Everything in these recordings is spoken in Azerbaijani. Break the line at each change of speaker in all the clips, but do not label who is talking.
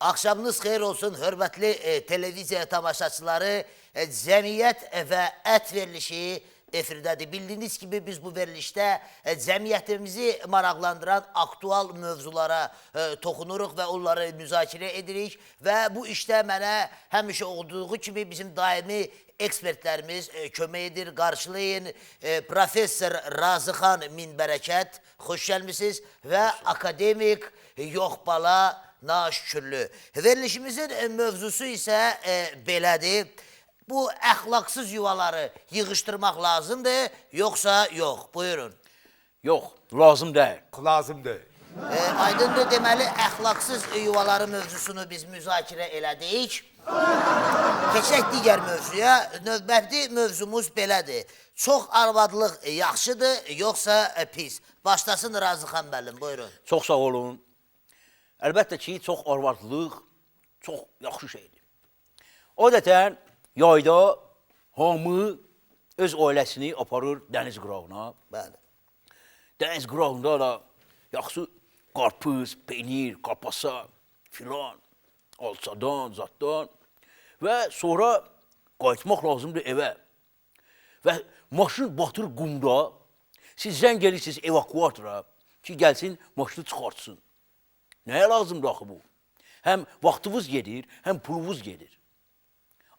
Axşamınız xeyir olsun, hörmətli televiziya tamaşaçıları. Cəmiyyət və ət verilişi efirdədir. Bildiyiniz kimi biz bu verilişdə cəmiyyətimizi maraqlandıran aktual mövzulara toxunuruq və onları müzakirə edirik. Və bu işdə mənə həmişə olduğu kimi bizim daimi ekspertlərimiz kömək edir, qarşılayın. Professor Razıxan Minbərəkət, xoş gəlmisiniz və akademik Yoxbala Naşükürlü. Verilişimizin mövzusu isə belədir. Bu əxlaqsız yuvaları yığışdırmaq lazımdır, yoxsa yox? Buyurun.
Yox, lazım deyil.
Lazım deyil.
Aydındır, deməli, əxlaqsız yuvaları mövzusunu biz müzakirə elədik. Keçək digər mövzuya. Növbəti mövzumuz belədir. Çox arvadlıq yaxşıdır, yoxsa pis? Başlasın Razıxan müəllim, buyurun.
Çox sağ olun. Əlbəttə ki, çox arvadlıq çox yaxşı şeydir. Adətən yayda hamı öz ailəsini aparır dəniz qırağına.
Bəli.
Dəniz qırağında da yaxşı qarpız, peynir, qapasa filan, alçadan, zatdan və sonra qayıtmaq lazımdır evə. Və maşın batır qumda, siz zəng edirsiniz evakuatora ki, gəlsin maşını çıxartsın. Nəyə lazımdır axı bu? Həm vaxtınız gedir, həm pulunuz gedir.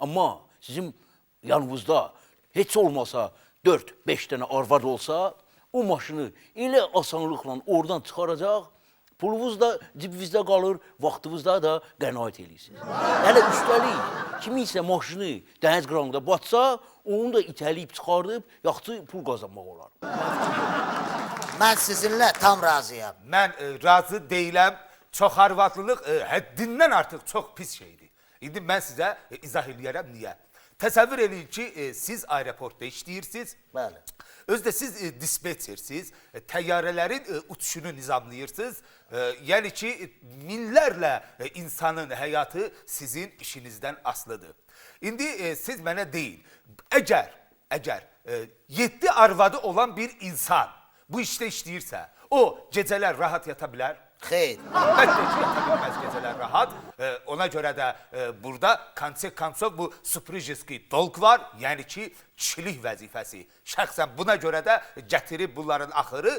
Amma sizin yanınızda heç olmasa 4-5 dənə arvad olsa, o maşını elə asanlıqla oradan çıxaracaq, pulunuz da cibinizdə qalır, vaxtınızda da qənaət edirsiniz. Hələ üstəlik, kiminsə maşını dəniz qırağında batsa, onu da itəliyib çıxardıb, yaxşı pul qazanmaq olar.
Mən sizinlə tam razıyam.
Mən razı deyiləm. Çox arvadlılıq həddindən artıq çox pis şeydir. İndi mən sizə izah eləyərəm niyə. Təsəvvür eləyin ki, siz aeroportda işləyirsiniz.
Bəli.
Özdə siz dispetçersiniz, təyyarələrin uçuşunu nizamlayırsınız. Yəni ki, minlərlə insanın həyatı sizin işinizdən asılıdır. İndi siz mənə deyin, əgər 7 arvadı olan bir insan bu işdə işləyirsə, o gecələr rahat yata bilər?
Xeyr.
Əlbəttə ki, yata bilməz gecələr rahat. Ona görə də burada konsev bu suprijski dolq var, yəni ki, kişilik vəzifəsi. Şəxsən buna görə də gətirib bunların axırı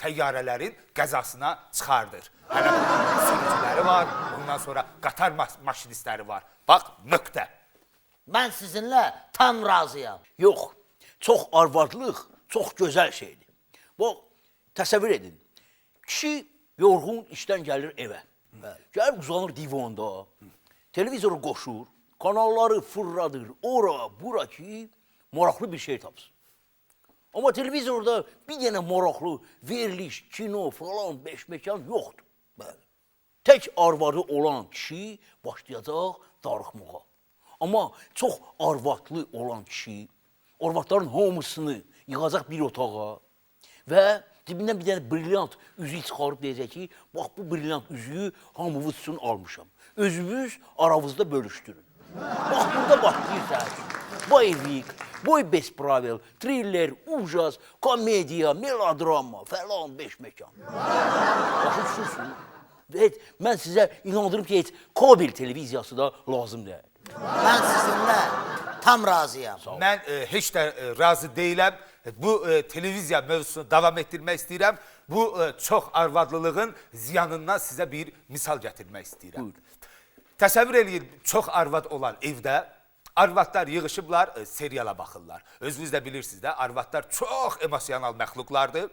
təyyarələrin qəzasına çıxardır. Hələ bunun sürücüləri var, bundan sonra qatar maşinistləri var. Bax, nöqtə.
Mən sizinlə tam razıyam.
Yox, çox arvadlıq, çox gözəl şeydir. Bax, təsəvvür edin, kişi yorğun işdən gəlir evə. Gəlib uzanır divanda, televizoru qoşur, kanalları fırladır, ora, bura ki, maraqlı bir şey tapsın. Amma televizorda bir dənə maraqlı veriliş, kino falan, beşməkan yoxdur. Tək arvadı olan kişi başlayacaq darıxmağa. Amma çox arvadlı olan kişi, arvadların hamısını yığacaq bir otağa və dibindən bir dənə brilyant üzüyü çıxarıb deyəcək ki, bax bu brilyant üzüyü hamınız üçün almışam. Özünüz aranızda bölüşdürün. Bax burada başlayır səhər. Boyevik, boy bespravel, thriller, ujaz, komediya, melodrama falan beşməkan. Başa düşürsünüz. Və mən sizə inandırım ki, heç kabel televiziyası da lazım deyil.
Mən sizinlə tam razıyam.
Mən heç də razı deyiləm. Bu televiziya mövzusunu davam etdirmək istəyirəm. Bu çox arvadlılığın ziyanından sizə bir misal gətirmək istəyirəm. Təsəvvür eləyin, çox arvad olan evdə arvadlar yığışıblar, seriala baxırlar. Özünüz də bilirsiniz də, arvadlar çox emosional məxluqlardır.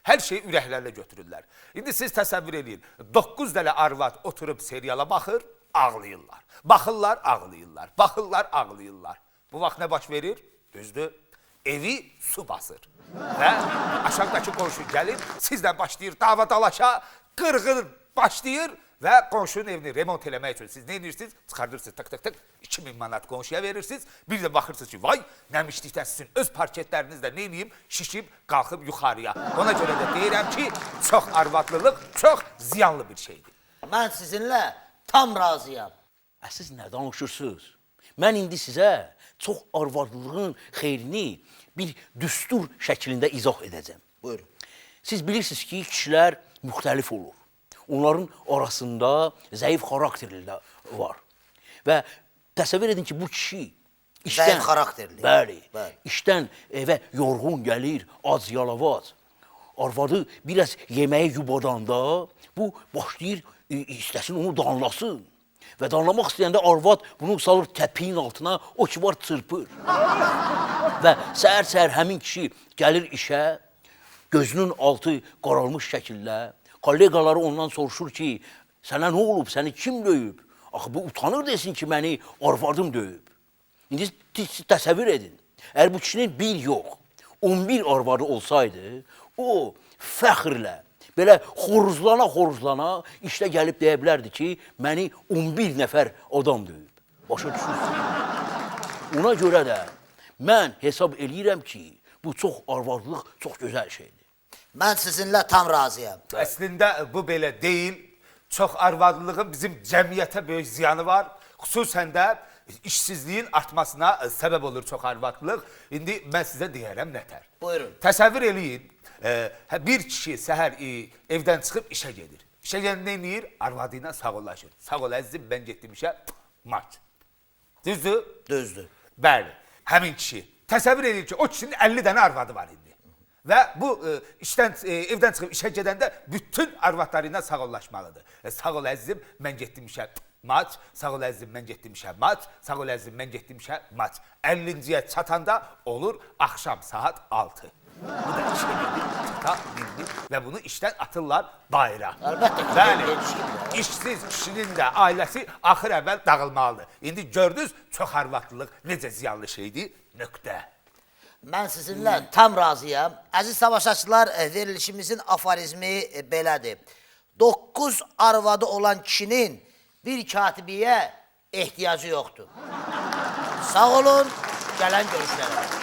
Hər şeyi ürəklərlə götürürlər. İndi siz təsəvvür eləyin, 9 dənə arvad oturub seriala baxır, ağlayırlar. Baxırlar, ağlayırlar. Baxırlar, ağlayırlar. Bu vaxt nə baş verir? Düzdür. Evi su basır. Və aşağıdakı qonşu gəlir, sizlə başlayır dava dalaşa, qırğır başlayır və qonşunun evini remont eləmək üçün siz nə edirsiniz? Çıxardırsınız, tık, 2000 manat qonşuya verirsiniz. Bir də baxırsınız ki, vay, nəmişlikdən sizin öz parketlərinizdə nə edeyim? Şişib, qalxıb yuxarıya. Ona görə də deyirəm ki, çox arvadlılıq, çox ziyanlı bir şeydir.
Mən sizinlə tam razıyam.
Siz nə danışırsınız? Mən indi sizə çox arvadlığın xeyrini bir düstur şəklində izah edəcəm.
Buyurun.
Siz bilirsiniz ki, kişilər müxtəlif olur. Onların arasında zəif xarakterli də var. Və təsəvvür edin ki, bu kişi
Zəif xarakterli.
Bəli,
Bəli.
işdən evə yorğun gəlir, ac yalavac. Arvadı biraz yeməyi yubadanda bu başlayır istəsin onu danlasın. Və danlamaq istəyəndə arvad bunu salır təpiyin altına, o ki var çırpır. Və səhər-səhər həmin kişi gəlir işə, gözünün altı qaralmış şəkildə, kollegaları ondan soruşur ki, sənə nə olub, səni kim döyüb? Axı bu utanır desin ki, məni arvadım döyüb. İndi siz təsəvvür edin, əgər bu kişinin bir yox, 11 arvadı olsaydı, o fəxrlə, belə xoruzlana işdə gəlib deyə bilərdi ki, məni 11 nəfər adam döyüb. Başa düşürsünüz. Ona görə də mən hesab eləyirəm ki, bu çox arvadlıq, çox gözəl şeydir.
Mən sizinlə tam razıyam.
Əslində bu belə deyil. Çox arvadlılığın bizim cəmiyyətə böyük ziyanı var. Xüsusən də işsizliyin artmasına səbəb olur çox arvadlıq. İndi mən sizə deyərəm nətər.
Buyurun.
Təsəvvür eləyin, bir kişi səhər evdən çıxıb işə gedir. İşə gedib nə eləyir? Arvadı ilə sağollaşır. Sağ ol əzizim, mən getdim işə, maç. Düzdür?
Düzdür.
Bəli, həmin kişi. Təsəvvür edin ki, o kişinin 50 dənə arvadı var indi. Və bu evdən çıxıb işə gedəndə bütün arvadları ilə sağollaşmalıdır. Sağ ol əzizim, mən getdim işə, maç. Sağ ol əzizim, mən getdim işə, maç. Sağ ol əzizim, mən getdim işə, maç. 50-ciyə çatanda olur axşam saat 6. Bu da işə gedir, çata bildir və bunu işdən atırlar bayıra.
Əlbəttə ki,
Bəli,
yetişkindir.
işsiz kişinin də ailəsi axır əvvəl dağılmalıdır. İndi gördünüz, çox arvadlılıq necə ziyanlı şeydir, nöqtə.
Mən sizinlə tam razıyam. Əziz savaşçılar, verilişimizin aforizmi belədir. 9 arvadı olan kişinin bir katibiyə ehtiyacı yoxdur. Sağ olun, gələn görüşlərə.